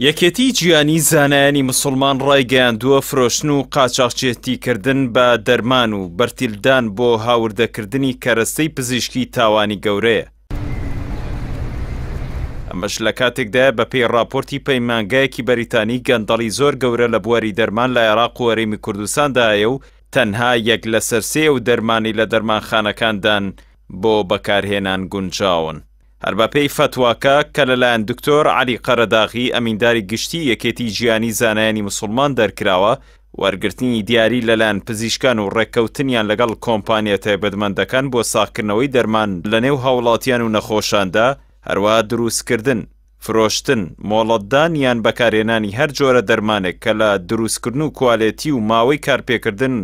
یەکێتی جیهانی زانایانی موسڵمان ڕایگەیاندووە فرۆشتن و قاچاقچێتیکردن بە دەرمان و بەرتیلدان بۆ هاوردەکردنی کەرەستەی پزیشکی تاوانی گەورەیە. ئەمەش لە کاتێکدا بەپێی راپۆرتی پەیمانگایەکی بەریتانی گەندەڵی زۆر گەورە لە بواری دەرمان لە عێراق و هەرێمی کوردستاندایە و تەنها یەک لە سەر 3 و دەرمانی لە دەرمانخانەکاندان بۆ بەکارهێنان گونجاون. هەر بەپێی فتواکە کە لەلایەن دکتۆر عەلی قەرەداغی ئەمینداری گشتی یەکێتی جیهانی زانایانی موسڵمان دەرکراوە، وەرگرتنی دیاری لەلایەن پزیشکان و ڕێککەوتنیان لەگەڵ کۆمپانیا تایبەتمەندەکان بۆ ساغکردنەوەی دەرمان لە نێو هاوڵاتیان و نەخۆشاندا، هەروەها دروستکردن، فرۆشتن، مۆڵەتدان یان بەکارهێنانی هەر جۆرە دەرمانێک کە لە دروستکردن و کوالێتی و ماوەی کارپێکردن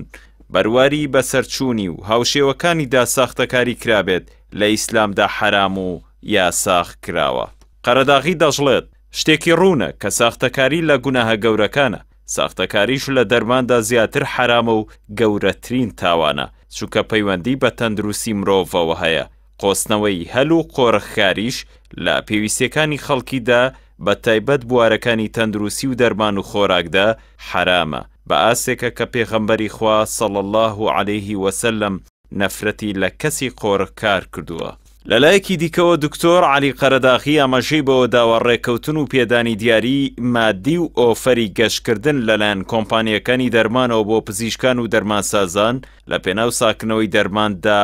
بەرواری بەسەرچوونی و هاوشێوەکانیدا ساختەکاری کرابێت لە ئیسلامدا حرام و یاساغ کراوە. قەرەداغی دەژڵێت شتێکی ڕوونە کە ساختەکاری لە گوناهە گەورەکانە، ساختەکاریش لە دەرماندا زیاتر حرامە و گەورەترین تاوانە، چونکە پەیوەندی بە تەندروستی مرۆڤەوە هەیە. قۆستنەوەی هەل و قۆڕخکاریش لە پێویستیەکانی خەڵکیدا بە تایبەت بوارەکانی تەندروستی و دەرمان و خۆراکدا حرامە، بە ئاسێکە کە پێغەمبەری خوا صلی الله علیه وسلم نەفرەتی لە کەسی قۆڕخکار کردووە. لەلایەکی دیکەوە دکتۆر عەلی قەرەداغی ئاماژەی بەوە داوە ڕێککەوتن و پێدانی دیاری مادی و ئۆفەری گەشتکردن لەلایەن کۆمپانیەکانی دەرمانەوە بۆ پزیشکان و دەرمانسازان لە پێناو ساکنەوەی دەرماندا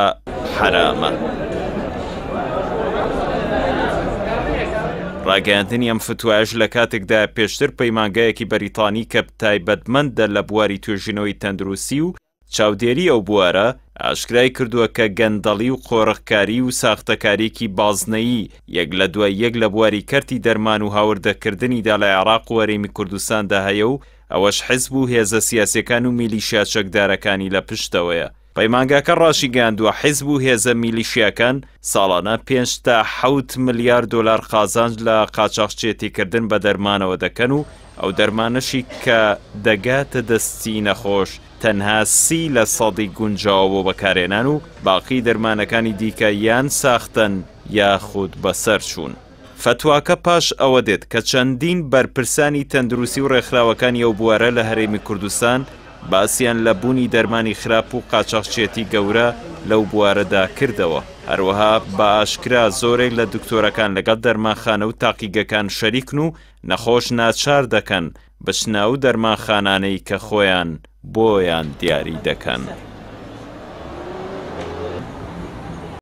حرامە. ڕاگەیاندنی ئەم فتوایش لە کاتێکدا پێشتر پەیمانگایەکی بەریتانی کە تایبەتمەندە لە بواری توێژینەوەی تەندروستی و چاودێری ئەو بوارە ئاشکرای کردووە کە گەندەڵی و قۆڕخکاری و ساختەکارێکی بازنەیی یەک لە دوای یەک لە بواری کەرتی دەرمان و هاوردەکردنیدا لە عێراق و هەرێمی کوردستاندا هەیە و ئەوەش حیزب و هێزە سیاسیەکان و میلیشیا چەکدارەکانی لە پشتەوەیە. پەیمانگاکە ڕاشی گەیاندووە حیزب و هێزە میلیشیاکان ساڵانە 5 تا 7 ملیار دۆلار قازانج لە قاچاقچێتیکردن بە دەرمانەوە دەکەن و ئەو دەرمانەشی کە دەگاتە دەستی نەخۆش تەنها 30% گونجاوە بۆ بەکارهێنان و باقی دەرمانەکانی دیکە یان ساختن یاخود بەسەر چوون. فتواکە پاش ئەوە دێت کە چەندین بەرپرسانی تەندروستی و ڕێکخراوەکانی ئەو بوارە لە هەرێمی کوردستان باسییان لە بوونی دەرمانی خراپ و قاچاقچێتی گەورە لەو بوارەدا کردەوە. هەروەها بە ئاشکرا زۆرێک لە دکتۆرەکان لەگەڵ دەرمانخانە و تاقیگەکان شەریکن و نەخۆش ناچار دەکەن بچنە و دەرمانخانانەی کە خۆیان بۆیان دیاری دەکەن.